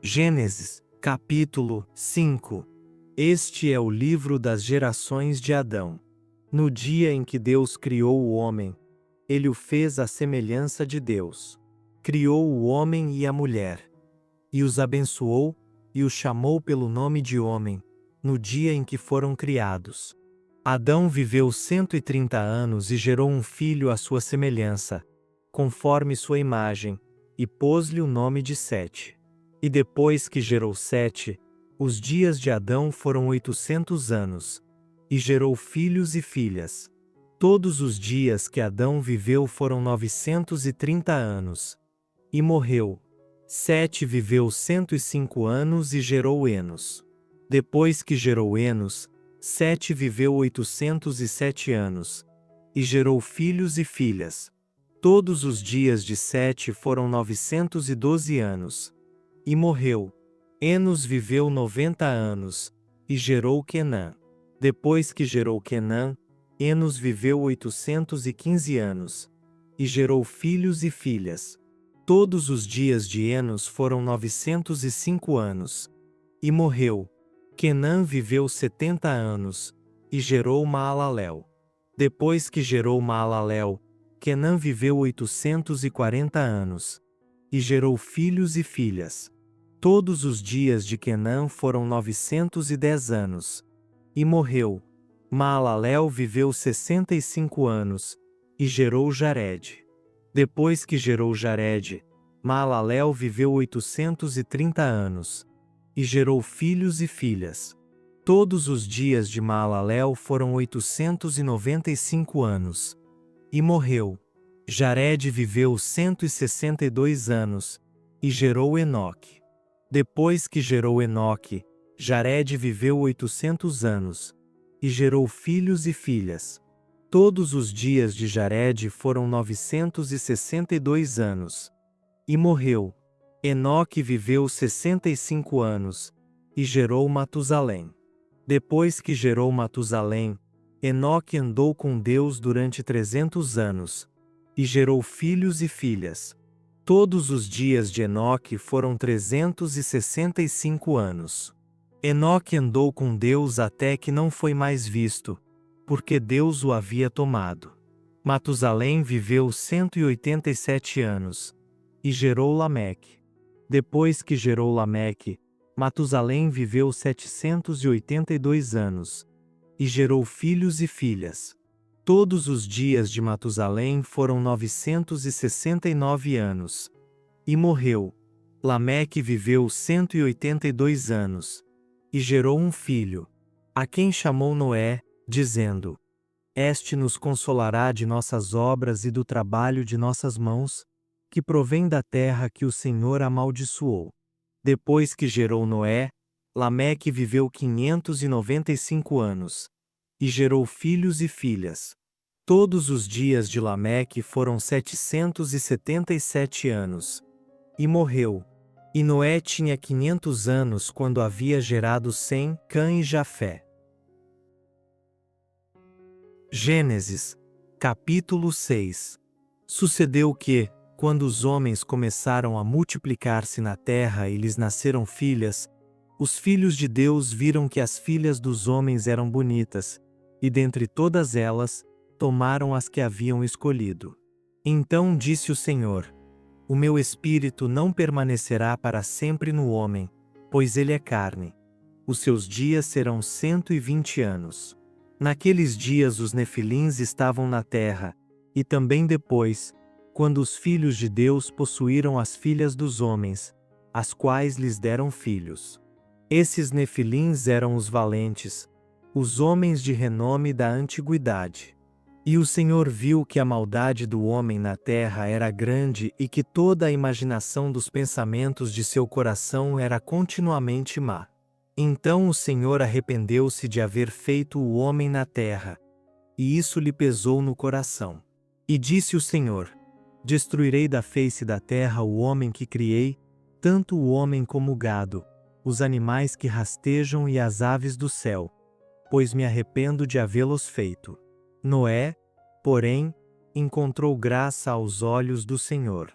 Gênesis, capítulo 5. Este é o livro das gerações de Adão. No dia em que Deus criou o homem, ele o fez à semelhança de Deus. Criou o homem e a mulher, e os abençoou, e os chamou pelo nome de homem, no dia em que foram criados. Adão viveu 130 anos e gerou um filho à sua semelhança, conforme sua imagem, e pôs-lhe o nome de Sete. E depois que gerou Sete, os dias de Adão foram 800 anos, e gerou filhos e filhas. Todos os dias que Adão viveu foram 930 anos. E morreu. Sete viveu 105 anos e gerou Enos. Depois que gerou Enos, Sete viveu 807 anos, e gerou filhos e filhas. Todos os dias de Sete foram 912 anos. E morreu. Enos viveu 90 anos, e gerou Quenã. Depois que gerou Quenã, Enos viveu 815 anos, e gerou filhos e filhas. Todos os dias de Enos foram 905 anos. E morreu. Quenã viveu 70 anos, e gerou Maalalel. Depois que gerou Maalalel, Quenã viveu 840 anos, e gerou filhos e filhas. Todos os dias de Quenã foram 910 anos. E morreu. Maalalel viveu 65 anos, e gerou Jared. Depois que gerou Jared, Maalalel viveu 830 anos, e gerou filhos e filhas. Todos os dias de Maalalel foram 895 anos. E morreu. Jared viveu 162 anos, e gerou Enoque. Depois que gerou Enoque, Jared viveu 800 anos, e gerou filhos e filhas. Todos os dias de Jared foram 962 anos. E morreu. Enoque viveu 65 anos, e gerou Matusalém. Depois que gerou Matusalém, Enoque andou com Deus durante 300 anos, e gerou filhos e filhas. Todos os dias de Enoque foram 365 anos. Enoque andou com Deus até que não foi mais visto, porque Deus o havia tomado. Matusalém viveu 187 anos, e gerou Lameque. Depois que gerou Lameque, Matusalém viveu 782 anos, e gerou filhos e filhas. Todos os dias de Matusalém foram 969 anos. E morreu. Lameque viveu 182 anos, e gerou um filho, a quem chamou Noé, dizendo: Este nos consolará de nossas obras e do trabalho de nossas mãos, que provém da terra que o Senhor amaldiçoou. Depois que gerou Noé, Lameque viveu 595 anos, e gerou filhos e filhas. Todos os dias de Lameque foram 777 anos. E morreu. E Noé tinha 500 anos quando havia gerado Sem, Cã e Jafé. Gênesis, capítulo 6. Sucedeu que, quando os homens começaram a multiplicar-se na terra e lhes nasceram filhas, os filhos de Deus viram que as filhas dos homens eram bonitas, e dentre todas elas, tomaram as que haviam escolhido. Então disse o Senhor: O meu espírito não permanecerá para sempre no homem, pois ele é carne. Os seus dias serão 120 anos. Naqueles dias os nefilins estavam na terra, e também depois, quando os filhos de Deus possuíram as filhas dos homens, as quais lhes deram filhos. Esses nefilins eram os valentes, os homens de renome da antiguidade. E o Senhor viu que a maldade do homem na terra era grande e que toda a imaginação dos pensamentos de seu coração era continuamente má. Então o Senhor arrependeu-se de haver feito o homem na terra, e isso lhe pesou no coração. E disse o Senhor: Destruirei da face da terra o homem que criei, tanto o homem como o gado, os animais que rastejam e as aves do céu, pois me arrependo de havê-los feito. Noé, porém, encontrou graça aos olhos do Senhor.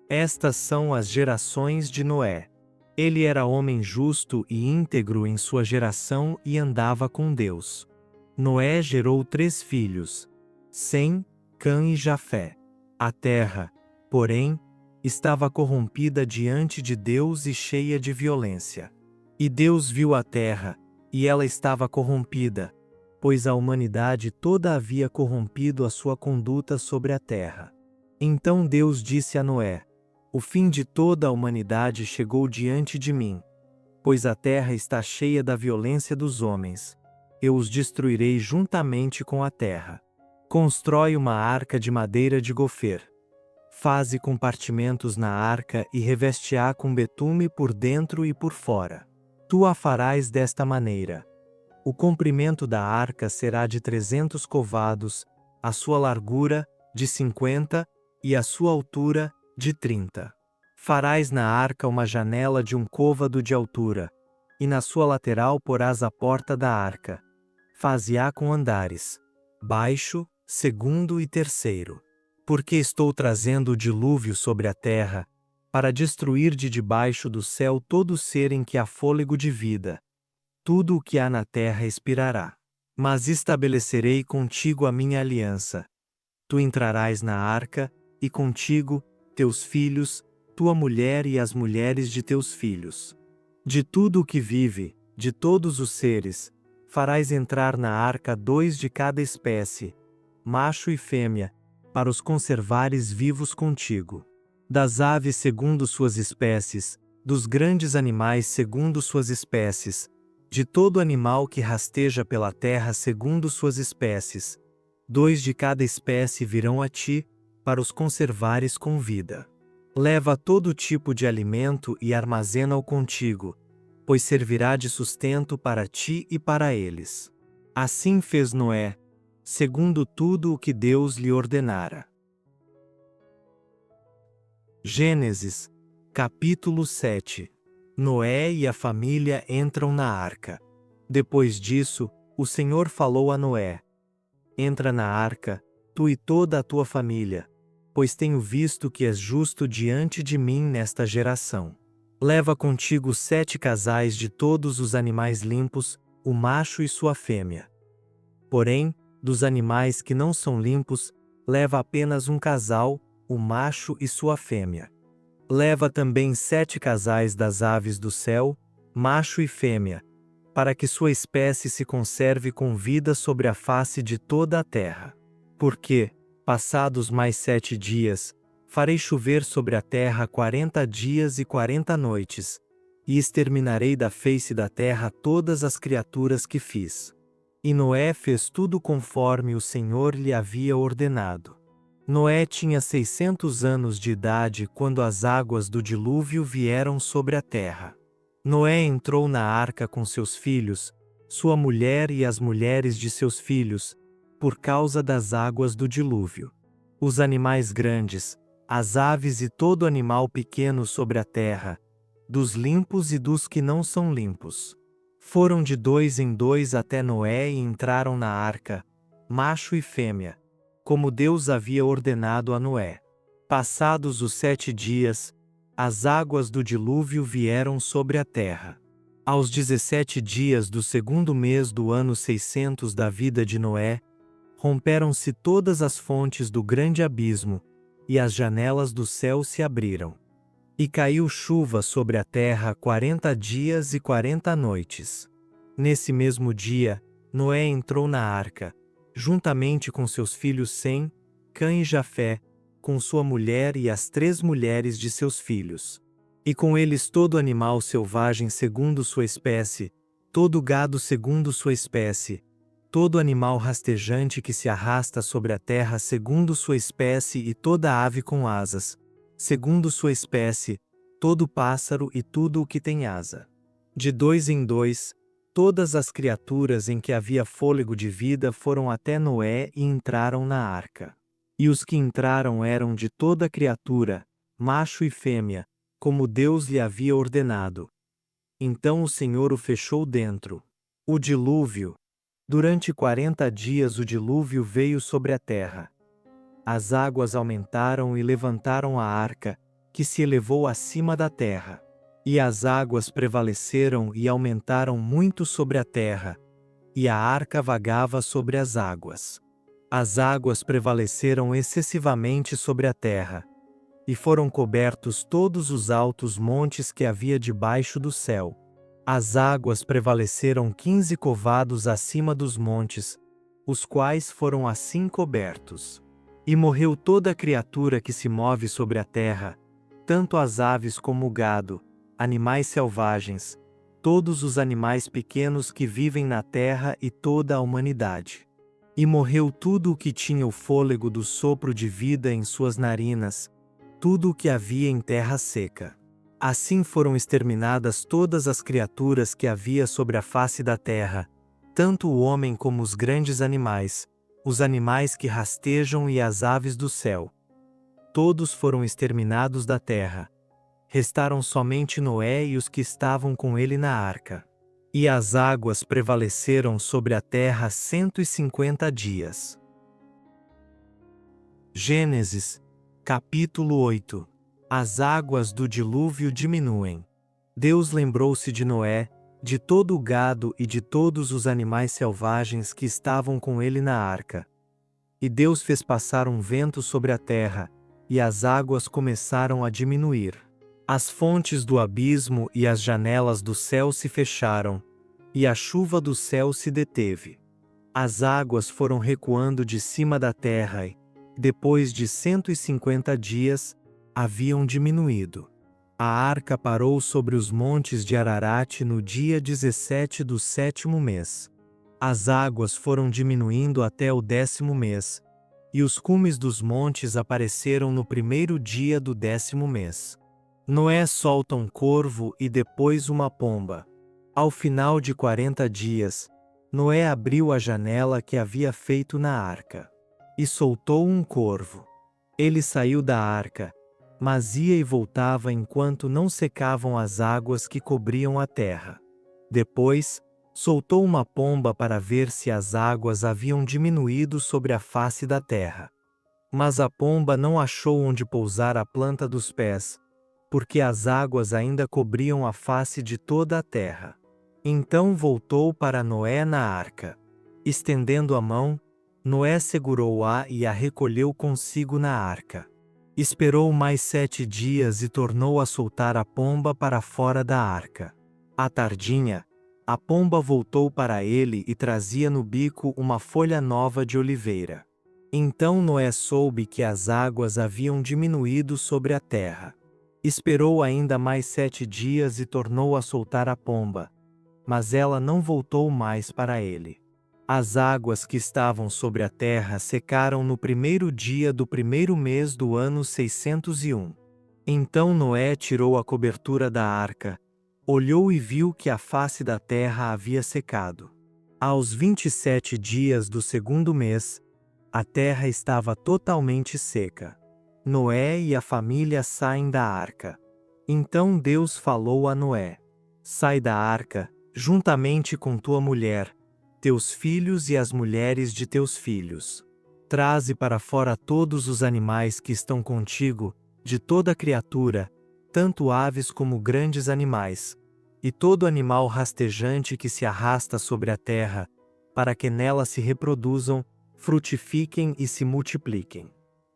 Estas são as gerações de Noé. Ele era homem justo e íntegro em sua geração e andava com Deus. Noé gerou 3 filhos: Sem, Cã e Jafé. A terra, porém, estava corrompida diante de Deus e cheia de violência. E Deus viu a terra, e ela estava corrompida, pois a humanidade toda havia corrompido a sua conduta sobre a terra. Então Deus disse a Noé: O fim de toda a humanidade chegou diante de mim, pois a terra está cheia da violência dos homens. Eu os destruirei juntamente com a terra. Constrói uma arca de madeira de gofer. Faze compartimentos na arca e reveste-a com betume por dentro e por fora. Tu a farás desta maneira. O comprimento da arca será de 300 covados, a sua largura, de 50, e a sua altura, de 30. Farás na arca uma janela de 1 côvado de altura, e na sua lateral porás a porta da arca. Faze-a com andares, baixo, segundo e terceiro. Porque estou trazendo o dilúvio sobre a terra, para destruir de debaixo do céu todo ser em que há fôlego de vida. Tudo o que há na terra expirará. Mas estabelecerei contigo a minha aliança. Tu entrarás na arca, e contigo, teus filhos, tua mulher e as mulheres de teus filhos. De tudo o que vive, de todos os seres, farás entrar na arca 2 de cada espécie, macho e fêmea, para os conservares vivos contigo. Das aves segundo suas espécies, dos grandes animais segundo suas espécies, de todo animal que rasteja pela terra segundo suas espécies, 2 de cada espécie virão a ti, para os conservares com vida. Leva todo tipo de alimento e armazena-o contigo, pois servirá de sustento para ti e para eles. Assim fez Noé, segundo tudo o que Deus lhe ordenara. Gênesis, capítulo 7. Noé e a família entram na arca. Depois disso, o Senhor falou a Noé: Entra na arca, tu e toda a tua família, pois tenho visto que és justo diante de mim nesta geração. Leva contigo 7 casais de todos os animais limpos, o macho e sua fêmea. Porém, dos animais que não são limpos, leva apenas um casal, o macho e sua fêmea. Leva também 7 casais das aves do céu, macho e fêmea, para que sua espécie se conserve com vida sobre a face de toda a terra. Porque, passados mais 7 dias, farei chover sobre a terra 40 dias e 40 noites, e exterminarei da face da terra todas as criaturas que fiz. E Noé fez tudo conforme o Senhor lhe havia ordenado. Noé tinha 600 anos de idade quando as águas do dilúvio vieram sobre a terra. Noé entrou na arca com seus filhos, sua mulher e as mulheres de seus filhos, por causa das águas do dilúvio. Os animais grandes, as aves e todo animal pequeno sobre a terra, dos limpos e dos que não são limpos, foram de 2 em 2 até Noé e entraram na arca, macho e fêmea, como Deus havia ordenado a Noé. Passados os 7 dias, as águas do dilúvio vieram sobre a terra. Aos 17 dias do 2º mês do ano 600 da vida de Noé, romperam-se todas as fontes do grande abismo, e as janelas do céu se abriram. E caiu chuva sobre a terra 40 dias e 40 noites. Nesse mesmo dia, Noé entrou na arca, juntamente com seus filhos Sem, Cã e Jafé, com sua mulher e as 3 mulheres de seus filhos. E com eles todo animal selvagem segundo sua espécie, todo gado segundo sua espécie, todo animal rastejante que se arrasta sobre a terra segundo sua espécie e toda ave com asas, segundo sua espécie, todo pássaro e tudo o que tem asa. De 2 em 2, todas as criaturas em que havia fôlego de vida foram até Noé e entraram na arca. E os que entraram eram de toda criatura, macho e fêmea, como Deus lhe havia ordenado. Então o Senhor o fechou dentro. O dilúvio. Durante 40 dias o dilúvio veio sobre a terra. As águas aumentaram e levantaram a arca, que se elevou acima da terra. E as águas prevaleceram e aumentaram muito sobre a terra, e a arca vagava sobre as águas. As águas prevaleceram excessivamente sobre a terra, e foram cobertos todos os altos montes que havia debaixo do céu. As águas prevaleceram 15 covados acima dos montes, os quais foram assim cobertos. E morreu toda criatura que se move sobre a terra, tanto as aves como o gado, animais selvagens, todos os animais pequenos que vivem na terra e toda a humanidade. E morreu tudo o que tinha o fôlego do sopro de vida em suas narinas, tudo o que havia em terra seca. Assim foram exterminadas todas as criaturas que havia sobre a face da terra, tanto o homem como os grandes animais, os animais que rastejam e as aves do céu. Todos foram exterminados da terra. Restaram somente Noé e os que estavam com ele na arca. E as águas prevaleceram sobre a terra 150 dias. Gênesis, capítulo 8. As águas do dilúvio diminuem. Deus lembrou-se de Noé, de todo o gado e de todos os animais selvagens que estavam com ele na arca. E Deus fez passar um vento sobre a terra, e as águas começaram a diminuir. As fontes do abismo e as janelas do céu se fecharam, e a chuva do céu se deteve. As águas foram recuando de cima da terra e, depois de 150 dias, haviam diminuído. A arca parou sobre os montes de Ararat no dia 17 do 7º mês. As águas foram diminuindo até o 10º mês, e os cumes dos montes apareceram no primeiro dia do 10º mês. Noé solta um corvo e depois uma pomba. Ao final de 40 dias, Noé abriu a janela que havia feito na arca, e soltou um corvo. Ele saiu da arca, mas ia e voltava enquanto não secavam as águas que cobriam a terra. Depois, soltou uma pomba para ver se as águas haviam diminuído sobre a face da terra. Mas a pomba não achou onde pousar a planta dos pés, porque as águas ainda cobriam a face de toda a terra. Então voltou para Noé na arca. Estendendo a mão, Noé segurou-a e a recolheu consigo na arca. Esperou mais 7 dias e tornou a soltar a pomba para fora da arca. À tardinha, a pomba voltou para ele e trazia no bico uma folha nova de oliveira. Então Noé soube que as águas haviam diminuído sobre a terra. Esperou ainda mais 7 dias e tornou a soltar a pomba, mas ela não voltou mais para ele. As águas que estavam sobre a terra secaram no primeiro dia do primeiro mês do ano 601. Então Noé tirou a cobertura da arca, olhou e viu que a face da terra havia secado. Aos 27 dias do segundo mês, a terra estava totalmente seca. Noé e a família saem da arca. Então Deus falou a Noé: sai da arca, juntamente com tua mulher, teus filhos e as mulheres de teus filhos. Traze para fora todos os animais que estão contigo, de toda criatura, tanto aves como grandes animais, e todo animal rastejante que se arrasta sobre a terra, para que nela se reproduzam, frutifiquem e se multipliquem.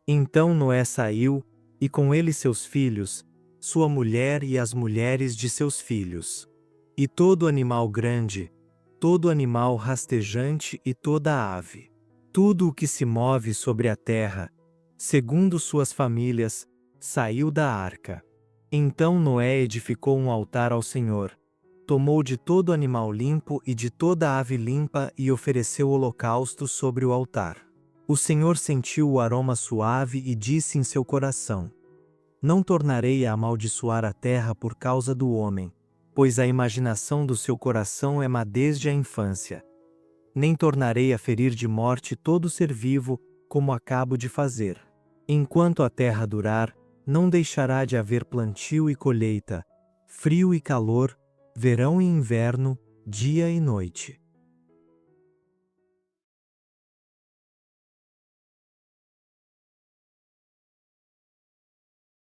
Então Noé saiu, e com ele seus filhos, sua mulher e as mulheres de seus filhos. E todo animal grande, todo animal rastejante e toda ave. Tudo o que se move sobre a terra, segundo suas famílias, saiu da arca. Então Noé edificou um altar ao Senhor, tomou de todo animal limpo e de toda ave limpa e ofereceu holocausto sobre o altar. O Senhor sentiu o aroma suave e disse em seu coração: não tornarei a amaldiçoar a terra por causa do homem, pois a imaginação do seu coração é má desde a infância. Nem tornarei a ferir de morte todo ser vivo, como acabo de fazer. Enquanto a terra durar, não deixará de haver plantio e colheita, frio e calor, verão e inverno, dia e noite.